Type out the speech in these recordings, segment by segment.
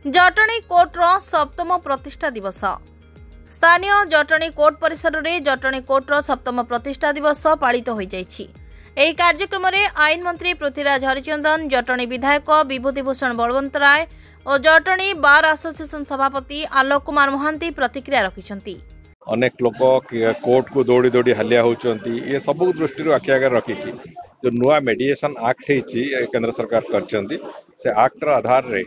जटणी कोर्टर सप्तम प्रतिष्ठा दिवस स्थानीय जटणी कोर्ट परिसर में जटणी कोर्टर सप्तम प्रतिष्ठा दिवस पालित हो जाइछि। एही कार्यक्रम में आईन मंत्री पृथ्वीराज हरिचंदन, जटणी विधायक विभूतिभूषण बलवंत राय और जटणी बार एसोसिएशन सभापति आलोक कुमार महांती प्रतिक्रिया रखिछंती। अनेक लोक कोर्ट को दौड़ी दौड़ी हालिया होचंती। ये सब दृष्टि आखि आगे रखिकी जो नुआ मेडिएशन एक्ट केंद्र सरकार करचंती से एक्टर आधार रे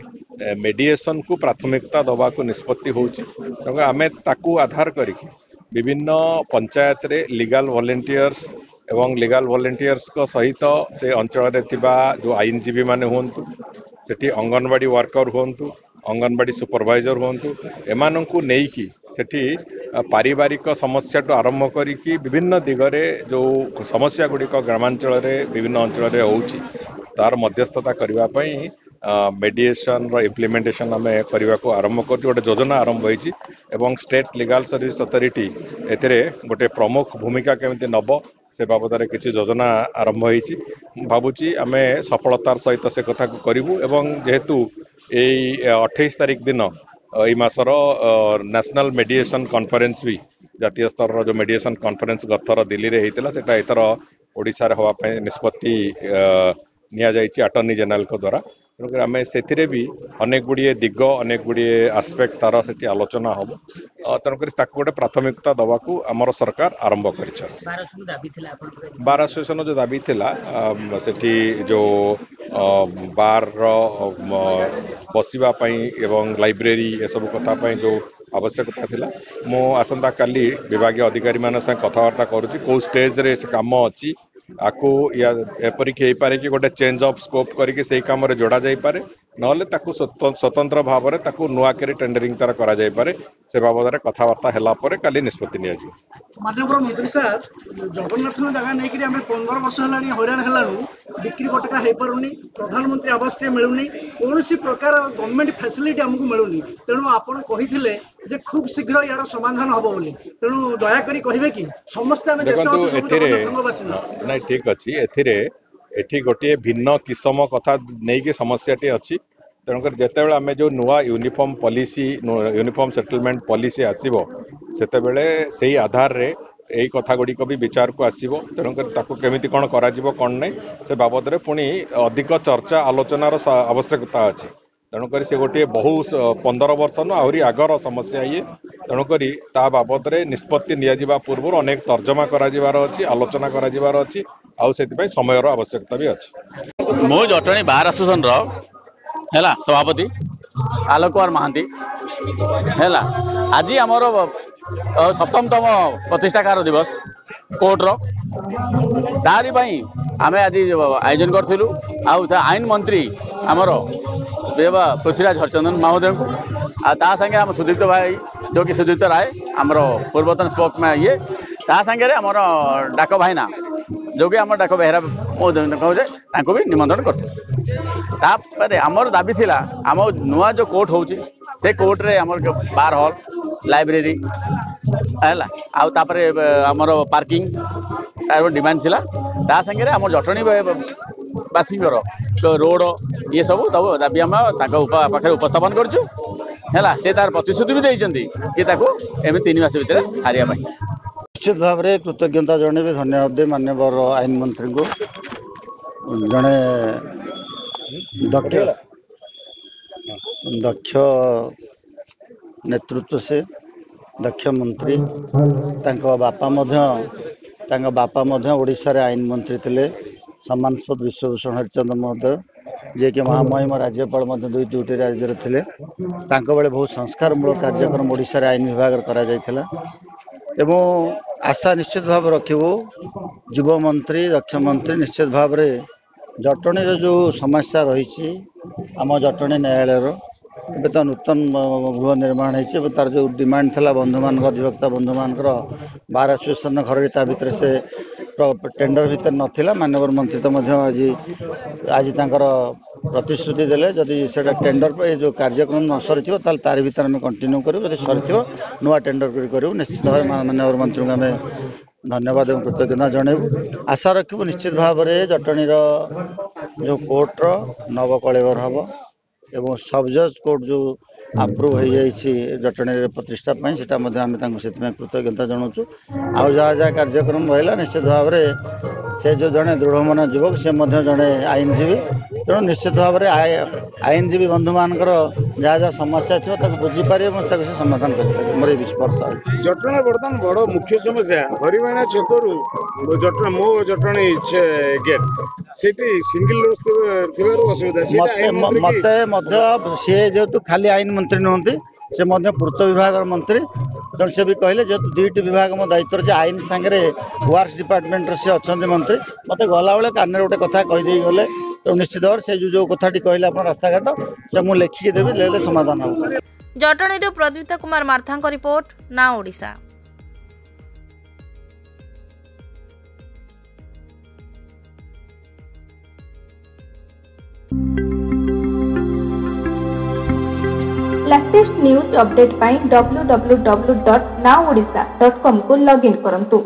मेडिएशन को प्राथमिकता दबा को निष्पत्ति होची। आमे ताकू आधार करिकी विभिन्न पंचायत रे लीगल वॉलंटियर्स एवं लीगल वॉलंटियर्स को सहित से अंचल रे थिबा जो आईनजीवी माने होंतु सेठी अंगनवाड़ी वर्कर होंतु अंगनवाड़ी सुपरवाइजर होंतु एमानंकु नेइकी सेठी पारिवारिक समस्या तो आरंभ करिकी विभिन्न दिगरे जो समस्या गुड़िक ग्रामांचल रे विभिन्न अंचल रे होउची तार मध्यस्थता करबा पई मेडिएशन रो इम्प्लीमेंटेशन आमे करबा को आरंभ करती गोटे योजना आरंभ होईची एवं स्टेट लीगल सर्विस अथॉरिटी एतरे गोटे प्रमुख भूमिका केमिति नब से बाबद किसी योजना आरंभ होईची। भाबुची आमे सफलतार सहित से कथा को करिवु एवं जेहेतु 28 तारिख दिन यही मासर नेशनल मेडिएशन कॉन्फ्रेंस भी जातीय स्तर जो मेडिएशन कॉन्फ्रेंस गथर दिल्ली रे हेतिला सेटा एतर ओडिसा रे होवा पय निष्पत्ति निया जायछि अटॉर्नी जनरल को द्वारा। तेणुकर आम से भी अनेक गुड़िए दिग अनेक गुड़िए आस्पेक्ट तार से आलोचना हम तेणुकर गोटे प्राथमिकता दवा को आमर सरकार आरंभ कर बार एसोसिएशन जो दाबी थिला सेठी जो बार बसिबा पई एवं लाइब्रेरी ए सब कथा जो आवश्यकता थिला मो आसंता काली विभाग अधिकारी मान से कथबार्ता करुच्ची कौ स्टेज रे से काम अच्छी आपको या एपरिक हो पारे कि गोटे चेंज ऑफ स्कोप करके सही काम रे जोड़ा जाई पारे नले ताकू स्वतंत्र भाव में ताकू नुआ करे टेंडरिंग तार करा जाई पारे से बाबद रे कथबार्ता हला परे काली निष्पत्ति निया जी। माननीय मंत्री साहब जगन्नाथ जगह नहीं कि 15 वर्ष है हैरान हेलानु बिक्री बटका हो पारुनी प्रधानमंत्री आवास टे मिलूनी कौन प्रकार गवर्नमेंट फैसिलिटी आमको मिलूनी तेणु आपड़ कही जे खूब शीघ्र यार समाधान हम बोली तेणु दयाकोरी कहे कि समस्ते नहीं ठीक अच्छी एठी गोटे भिन्न किसम कथा नहीं कि समस्याटी अच्छी तेणुकर जितेबाला आम जो नुआ uniform policy uniform settlement policy आसीबो सेतेबेले सेही आधार रे यही कथा गुड़िक भी विचार को आसीबो तेणुकर ताकू केमिति कोन करा जिवो कोन नै से बाबद रे पुणी अधिक चर्चा आलोचनार आवश्यकता अछि। तेणुकर से गोटे बहु 15 वर्ष न आहरी आगर समस्या ये तेणुकर ता बाबद रे निष्पत्ति निया जिबा पूर्व अनेक तर्जमा करा जिबार अछि आलोचना करा जिबार अछि आउ सेति समयर आवश्यकता भी अछि। मो जटणी बार एसोसिएशन रो हैला सभापति आलोक कुमार महांती हैला आज आमर सप्तमतम प्रतिष्ठाकार दिवस कोर्टर तारी भाई आम आज आयोजन करूँ आईन मंत्री आमर पृथ्वीराज हरिचंदन महोदय को ता संगे आम सुदीप्त भाई जो कि सुदीप्त राय आमर पूर्वतन स्पोकमैन ये ता संगे आमर डाक भाईना जो कि आम डाक बेहरा महोदय भी निमंत्रण करते आमर दाबी थिला आम नुआ जो कोर्ट होची से कोर्ट रे आमर बार हॉल लाइब्रेरी हैला आउ तापरे आमर पार्किंग तार डिमांड थिला ता संगे आमर जटणी बासिंगर रोड ये सब तब दाबी आम पाखे उपस्थापन करछु हैला से तार प्रतिश्रुति भी देइचंती कि ताको एमे 3 मास भितर हारिया पाई निश्चित भाव में कृतज्ञता जन धन्यवाद दे माननीय आईन मंत्री को जड़े दक्ष नेतृत्व से दक्ष मंत्री बापा ओडिशा रे आईन मंत्री थे सम्मानस्पद विश्वभूषण हरिचंदन महोदय जे कि महामहिम राज्यपाल 2 राज्य थे बेले बहुत संस्कारमूलक कार्यक्रम ओडिशा रे आईन विभाग करा जायथिला एवं आशा निश्चित भाव रखिबो युवा मंत्री दक्ष मंत्री निश्चित भाव में जटणी जो समस्या रही आम जटणी न्यायालय ए तो नूतन गृह निर्माण हो तार जो डिमांड था बंधु मान अधिवक्ता बंधु मान बार एसोसिएशन घर भितर से टेंडर भितर नाला माननीय मंत्री तो आज प्रतिश्रुति देले जदि से टेंडर पे जो कार्यक्रम न सरी तार भीतर आम कंटिन्यू करूँ जब सरी नुआ टेंडर करूँ निश्चित भाव माननीय मंत्री को आम धन्यवाद एवं कृतज्ञता जनइबू आशा रखू निश्चित भाव में जटणी जो कोर्टर नव कलेवर हम एवं सब जज कोर्ट जो अप्रूव हो जाइए जटणी प्रतिष्ठा सेटा आम कृतज्ञता जनाऊँ आउ जहाँ जहाँ कार्यक्रम रहा निश्चित भाव में से जो जड़े दृढ़ मन युवक से जड़े आईनजीवी तेणु निश्चित भाव में आईनजीवी बंधु मानकर जहाँ जहाँ समस्या थी बुझीपारे से समाधान कर मोर विश्वास। जटना बर्तमान बड़ मुख्य समस्या हरिवाणा छकरू जटना मो जटणी गेट सेठी सिंगल असुविधा मत सी जेहेतु खाली आईन मंत्री नुहति से पूर्त विभाग मंत्री तेणु से भी कहले जेहेतु दुईट विभाग मो दायित्व आईन सांगे वार्स डिपार्टमेंट से अच्छा मंत्री मत गला बेले कान गोटे कथा कहीदे गले तो निश्चित भाव से जो कथाटी कहले आप रास्ताघाट से मुझे लिखिकी देवी ले समाधान हो। जटणी प्रदीप्त कुमार मार्था रिपोर्ट ना ओडिशा। लेटेस्ट न्यूज अपडेट पाई www.nowodisha.com को लॉगिन करंतु।